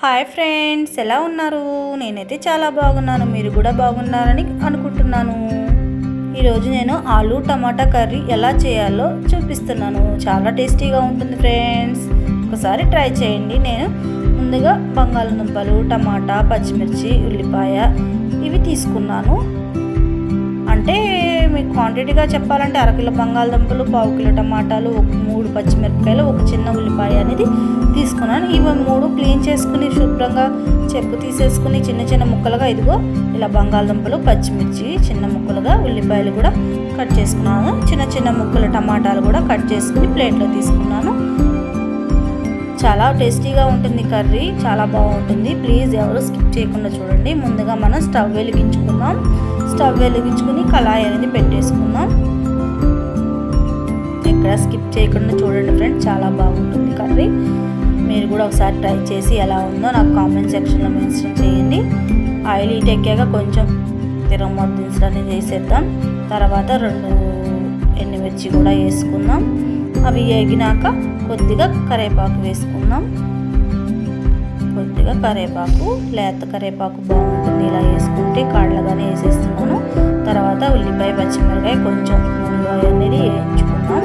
Hi friends, ఎలా ఉన్నారు? నేనైతే చాలా బాగున్నాను. మీరు కూడా బాగున్నారని అనుకుంటున్నాను. ఈరోజు నేను ఆలు టమాటా కర్రీ ఎలా చేయాలో చూపిస్తున్నాను. చాలా టేస్టీగా ఉంటుంది ఫ్రెండ్స్. ఒకసారి ట్రై చేయండి. నేను ముందుగా బంగాళదుంపలు, టమాటా, పచ్చిమిర్చి, ఉల్లిపాయ ఇవి తీసుకున్నాను. అంటే మీకు క్వాంటిటీగా చెప్పాలంటే అరకిలో బంగాళదుంపలు, పావు కిలో టమాటాలు, 3 పచ్చిమిరపకాయలు, ఒక చిన్న ఉల్లిపాయ అనేది తీసుకున్నాను. ఇవి 3 క్లీన్ చేసుకుని శుభ్రంగా చెప్పు తీసేసుకుని చిన్న చిన్న ముక్కలుగా ఇదిగో ఇలా బంగాళదుంపలు, పచ్చిమిర్చి చిన్న ముక్కలుగా, ఉల్లిపాయలు కూడా కట్ చేసుకున్నాను. చిన్న చిన్న ముక్కలు టమాటాలు కూడా కట్ చేసుకుని ప్లేట్లో తీసుకున్నాను. చాలా టేస్టీగా ఉంటుంది కర్రీ, చాలా బాగుంటుంది. ప్లీజ్ ఎవరు స్కిప్ చేయకుండా చూడండి. ముందుగా మనం స్టవ్ వెలిగించుకుందాం. స్టవ్ వెలిగించుకుని కళాయి అనేది పెట్టేసుకుందాం. ఎక్కడ స్కిప్ చేయకుండా చూడండి ఫ్రెండ్స్, చాలా బాగుంటుంది కర్రీ. మీరు కూడా ఒకసారి ట్రై చేసి ఎలా ఉందో నాకు కామెంట్ సెక్షన్లో మెన్షన్ చేయండి. ఆయిల్ హీట్ ఎక్కాక కొంచెం తిరగమూత దినుసులు చేసేద్దాం. తర్వాత 2 ఎండుమిర్చి కూడా వేసుకుందాం. అవి వేగినాక కొద్దిగా కరివేపాకు వేసుకుందాం. కొద్దిగా కరివేపాకు, లేత కరివేపాకు బాగుంటుంది. ఇలా వేసుకుంటే కాళ్ళగానే వేసేస్తున్నాను. తర్వాత ఉల్లిపాయ, పచ్చిమిరకాయ కొంచెం నూనెలో అనేది వేయించుకుందాం.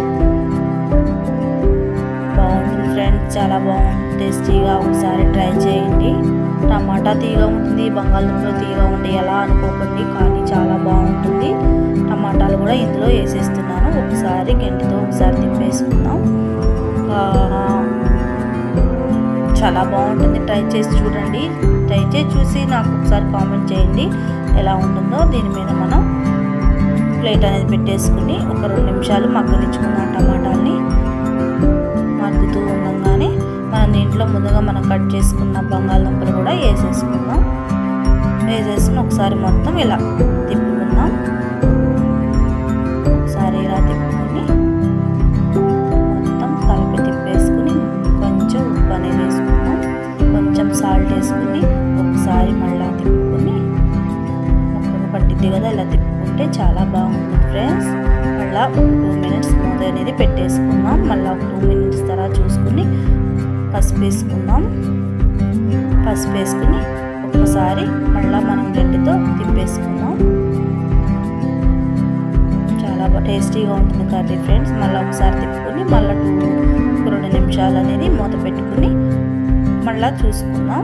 బాగుంటుంది ఫ్రెండ్స్, చాలా బాగుంటుంది, టేస్టీగా. ఒకసారి ట్రై చేయండి. టమాటా తీగా ఉంటుంది, బంగాళదుంపలు తీగా ఉంటాయి ఎలా అనుకోకండి, కానీ చాలా బాగుంటుంది. టమాటాలు కూడా ఇందులో వేసేస్తున్నాను. ఒకసారి గంటితో ఒకసారి తిప్పేసుకుందాం. చాలా బాగుంటుంది, ట్రై చేసి చూడండి. ట్రై చేసి చూసి నాకు ఒకసారి కామెంట్ చేయండి ఎలా ఉంటుందో. దీని మీద మనం ప్లేట్ అనేది పెట్టేసుకుని ఒక 2 నిమిషాలు మగ్గనిచ్చుకుందాం. టమాటాలని మగ్గుతూ ఉండగానే మనం దీంట్లో ముందుగా మనం కట్ చేసుకున్న బంగాళదుంపలు కూడా వేసేసుకుందాం. వేసేసుకుని ఒకసారి మొత్తం ఇలా తిప్పుకుందాం. ఒకసారి ఇలా తిప్పుకొని మొత్తం కలిపి తిప్పేసుకుని కొంచెం ఉప్పు అనేది వేసుకుందాం. కొంచెం సాల్ట్ వేసుకుని ఒకసారి మళ్ళీ తిప్పుకొని ముక్కకు పట్టిద్ది కదా, ఇలా తిప్పుకుంటే చాలా బాగుంటుంది ఫ్రెండ్స్. మళ్ళీ ఒక 2 మినిట్స్ మూత అనేది పెట్టేసుకుందాం. మళ్ళీ ఒక 2 మినిట్స్ తర్వాత చూసుకుని పసుపు వేసుకుందాం. పసుపు వేసుకుని ఒక్కసారి మళ్ళీ మనం గట్టితో తిప్పేసుకుందాం. చాలా టేస్టీగా ఉంటుంది కర్రీ ఫ్రెండ్స్. మళ్ళీ ఒకసారి తిప్పుకొని మళ్ళీ 2 నిమిషాలు అనేది మూత పెట్టుకుని మళ్ళీ చూసుకుందాం.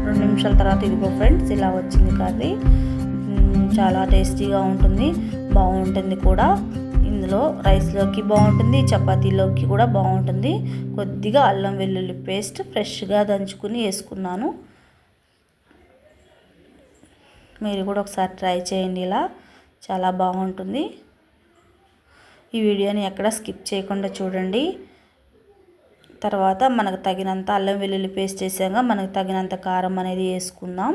2 నిమిషాల తర్వాత ఇదిగో ఫ్రెండ్స్ ఇలా వచ్చింది కర్రీ. చాలా టేస్టీగా ఉంటుంది, బాగుంటుంది కూడా. ఇందులో రైస్లోకి బాగుంటుంది, చపాతీలోకి కూడా బాగుంటుంది. కొద్దిగా అల్లం వెల్లుల్లి పేస్ట్ ఫ్రెష్గా దంచుకుని వేసుకున్నాను. మీరు కూడా ఒకసారి ట్రై చేయండి, ఇలా చాలా బాగుంటుంది. ఈ వీడియోని ఎక్కడ స్కిప్ చేయకుండా చూడండి. తర్వాత మనకు తగినంత అల్లం వెల్లుల్లి పేస్ట్ వేసాక మనకు తగినంత కారం అనేది వేసుకుందాం.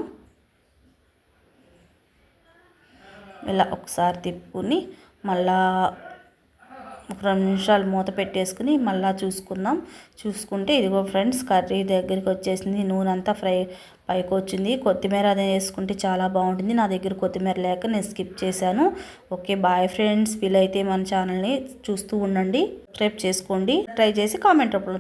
ఇలా ఒకసారి తిప్పుకుని మళ్ళా ఒక 2 నిమిషాలు మూత పెట్టేసుకుని మళ్ళీ చూసుకుంటే ఇదిగో ఫ్రెండ్స్ కర్రీ దగ్గరికి వచ్చేసింది. నూనె అంతా పైకి వచ్చింది. కొత్తిమీర అదే వేసుకుంటే చాలా బాగుంటుంది. నా దగ్గర కొత్తిమీర లేక నేను స్కిప్ చేశాను. Okay, bye friends. వీలైతే మన ఛానల్ని చూస్తూ ఉండండి, సబ్స్క్రైబ్ చేసుకోండి. ట్రై చేసి కామెంట్ రూపంలో